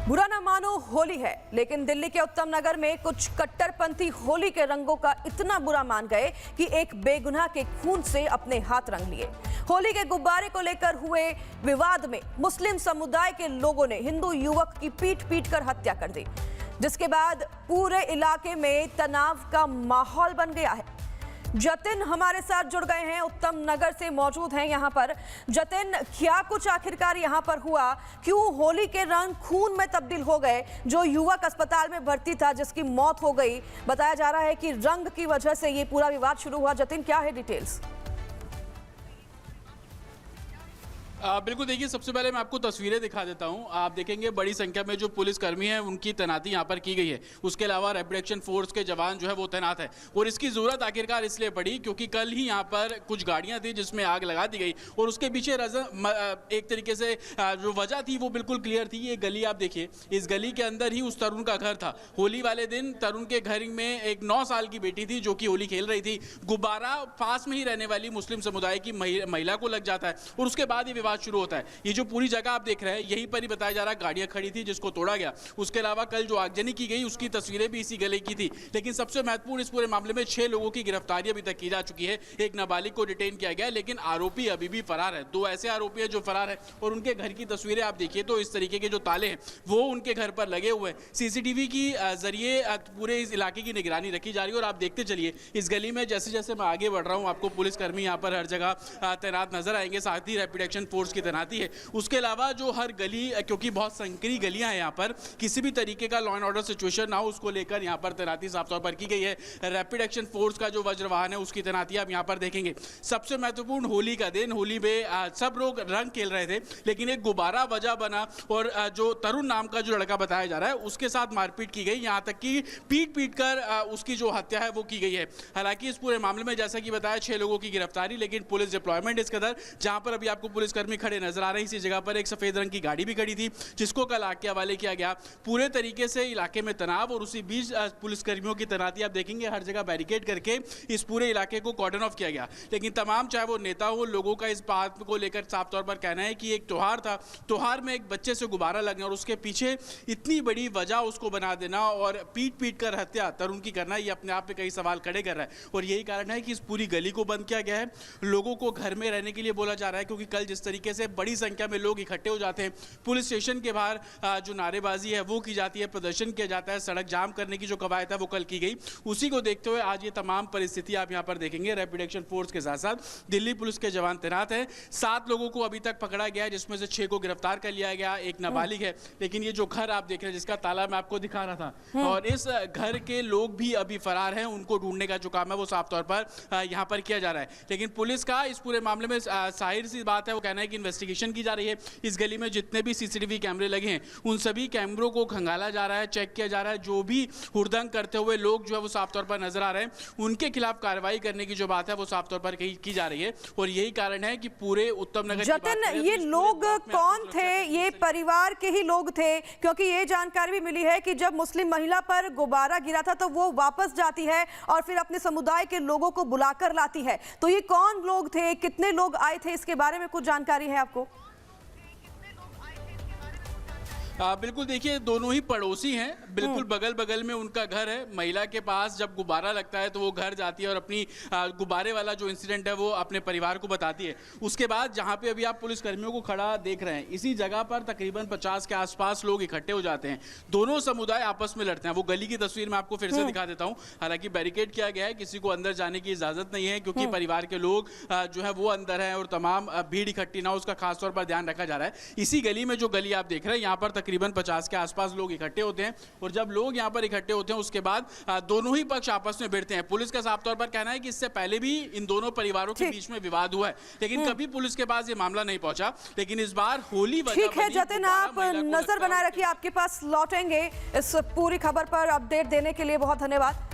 बुरा ना मानो, होली है, लेकिन दिल्ली के उत्तम नगर में कुछ कट्टरपंथी होली के रंगों का इतना बुरा मान गए कि एक बेगुनाह के खून से अपने हाथ रंग लिए। होली के गुब्बारे को लेकर हुए विवाद में मुस्लिम समुदाय के लोगों ने हिंदू युवक की पीट पीट कर हत्या कर दी, जिसके बाद पूरे इलाके में तनाव का माहौल बन गया है। जतिन हमारे साथ जुड़ गए हैं, उत्तम नगर से मौजूद हैं यहाँ पर। जतिन, क्या कुछ आखिरकार यहाँ पर हुआ? क्यों होली के रंग खून में तब्दील हो गए? जो युवक अस्पताल में भर्ती था, जिसकी मौत हो गई, बताया जा रहा है कि रंग की वजह से ये पूरा विवाद शुरू हुआ। जतिन, क्या है डिटेल्स? बिल्कुल, देखिए, सबसे पहले मैं आपको तस्वीरें दिखा देता हूं। आप देखेंगे बड़ी संख्या में जो पुलिसकर्मी हैं उनकी तैनाती यहां पर की गई है। उसके अलावा रैपिड एक्शन फोर्स के जवान जो है वो तैनात है, और इसकी जरूरत आखिरकार इसलिए पड़ी क्योंकि कल ही यहां पर कुछ गाड़ियां थी जिसमें आग लगा दी गई, और उसके पीछे एक तरीके से जो वजह थी वो बिल्कुल क्लियर थी। ये गली आप देखिए, इस गली के अंदर ही उस तरुण का घर था। होली वाले दिन तरुण के घर में एक 9 साल की बेटी थी जो कि होली खेल रही थी। गुब्बारा पास में ही रहने वाली मुस्लिम समुदाय की महिला को लग जाता है, और उसके बाद ये शुरू होता है। ये जो पूरी जगह आप देख रहे हैं, यहीं पर ही बताया जा रहा है गाड़ियां खड़ी थी जिसको तोड़ा गया। उसके अलावा कल जो आगजनी की गई उसकी तस्वीरें भी इसी गले की थी। लेकिन सबसे महत्वपूर्ण, इस पूरे मामले में 6 लोगों की गिरफ्तारी अभी तक की जा चुकी है। एक नाबालिग को डिटेन किया गया है, लेकिन आरोपी अभी भी फरार है। 2 ऐसे आरोपी हैं जो फरार है, और उनके घर की तस्वीरें आप देखिए तो इस तरीके के जो ताले हैं वो उनके घर पर लगे हुए हैं। सीसीटीवी की जरिए पूरे इस इलाके की निगरानी रखी जा रही है। और आप देखते चलिए, इस गली में जैसे जैसे मैं आगे बढ़ रहा हूँ, आपको पुलिसकर्मी यहाँ पर हर जगह तैनात नजर आएंगे, साथ ही रैपिड एक्शन फोर्स की तैनाती है। उसके अलावा जो हर गली, क्योंकि बहुत संकरी गलियां हैं यहाँ पर, किसी भी तरीके का लॉ एंड ऑर्डर सिचुएशन ना हो उसको लेकर यहाँ पर तैनाती साफ तौर पर की गई है। रैपिड एक्शन फोर्स का जो वज्रवाहन है उसकी तैनाती आप यहाँ पर देखेंगे। सबसे महत्वपूर्ण, होली का दिन, होली में सब लोग रंग खेल रहे थे, लेकिन एक गुब्बारा वजह बना, और जो तरुण नाम का जो लड़का बताया जा रहा है उसके साथ मारपीट की गई, यहाँ तक कि पीट पीट कर उसकी जो हत्या है वो की गई है। हालांकि इस पूरे मामले में जैसा कि बताया 6 लोगों की गिरफ्तारी, लेकिन पुलिस डिप्लॉयमेंट इस कदर, जहां पर अभी आपको पुलिसकर्मी खड़े नजर आ रहे हैं, इसी जगह पर एक सफेद रंग की गाड़ी भी खड़ी थी जिसको कल आग के हवाले किया गया। पूरे तरीके से इलाके में तनाव, और उसी बीच पुलिसकर्मियों की तैनाती आप देखेंगे, हर जगह बैरिकेड करके इस पूरे इलाके को कॉर्डन ऑफ किया गया। लेकिन तमाम, चाहे वो नेता हो, लोगों का इस बात को लेकर साफ तौर पर कहना है कि एक त्योहार था, त्योहार में एक बच्चे से गुब्बारा लगना और उसके पीछे इतनी बड़ी वजह उसको बना देना और पीट पीट कर हत्या तरुण की करना, ये अपने आप में कई सवाल खड़े कर रहा है। और यही कारण है कि इस पूरी गली को बंद किया गया है। लोगों को घर में रहने के लिए बोला जा रहा है, क्योंकि कल जिस तरीके से बड़ी संख्या में लोग इकट्ठे हो जाते हैं, पुलिस स्टेशन के बाहर जो नारेबाजी है वो की जाती है, प्रदर्शन किया जाता है, सड़क जाम करने की जो कवायद है वो कल की गई। उसी को देखते हुए आज ये तमाम परिस्थिति आप यहाँ पर देखेंगे। रैपिड एक्शन फोर्स के साथ साथ दिल्ली पुलिस के जवान तैनात हैं। 7 लोगों को अभी तक पकड़ा गया है, जिसमें से 6 को गिरफ्तार कर लिया गया, एक नाबालिग है। लेकिन ये जो घर आप देख रहे हैं, जिसका ताला मैं आपको दिखा रहा था, और इस घर के लोग भी अभी फरार हैं। उनको ढूंढने का जो काम है वो साफ तौर पर यहाँ पर किया जा रहा है। लेकिन पुलिस का इस पूरे मामले में जाहिर सी बात है, वो कहना है कि इन्वेस्टिगेशन की जा रही है। इस गली में जितने भी सीसीटीवी कैमरे लगे हैं उन सभी कैमरों को खंगाला जा रहा है, चेक किया जा रहा है। जो भी हुड़दंग करते हुए लोग जो है वो साफ तौर पर नजर आ रहे हैं, उनके खिलाफ कार्रवाई करने की जो बात है वो साफ तौर पर की जा रही है। और यही कारण है कि पूरे उत्तम नगर, जतिन, ये लोग कौन थे? ये परिवार के ही लोग थे? क्योंकि ये जानकारी भी मिली है कि जब मुस्लिम महिला पर गुब्बारा गिरा था तो वो वापस जाती है और फिर अपने समुदाय के लोगों को बुलाकर लाती है। तो ये कौन लोग थे, कितने लोग आए थे, इसके बारे में कुछ जानकारी है आपको? बिल्कुल, देखिए, दोनों ही पड़ोसी हैं, बिल्कुल बगल बगल में उनका घर है। महिला के पास जब गुब्बारा लगता है तो वो घर जाती है और अपनी गुब्बारे वाला जो इंसिडेंट है वो अपने परिवार को बताती है। उसके बाद जहां पे अभी आप पुलिसकर्मियों को खड़ा देख रहे हैं, इसी जगह पर तकरीबन 50 के आसपास लोग इकट्ठे हो जाते हैं। दोनों समुदाय आपस में लड़ते हैं। वो गली की तस्वीर मैं आपको फिर से दिखा देता हूँ। हालांकि बैरिकेड किया गया है, किसी को अंदर जाने की इजाजत नहीं है, क्योंकि परिवार के लोग जो है वो अंदर है, और तमाम भीड़ इकट्ठी ना हो उसका खासतौर पर ध्यान रखा जा रहा है। इसी गली में जो गली आप देख रहे हैं, यहाँ पर तकरीबन 50 के आसपास लोग इकट्ठे होते हैं, और जब लोग यहां पर इकट्ठे होते हैं उसके बाद दोनों ही पक्ष आपस में भिड़ते हैं। पुलिस का साफ तौर पर कहना है कि इससे पहले भी इन दोनों परिवारों के बीच में विवाद हुआ है, लेकिन कभी पुलिस के पास ये मामला नहीं पहुंचा। लेकिन इस बार होली वजह ठीक है जतिन, आप नजर बनाए रखिए, आपके पास लौटेंगे इस पूरी खबर पर अपडेट देने के लिए बहुत धन्यवाद।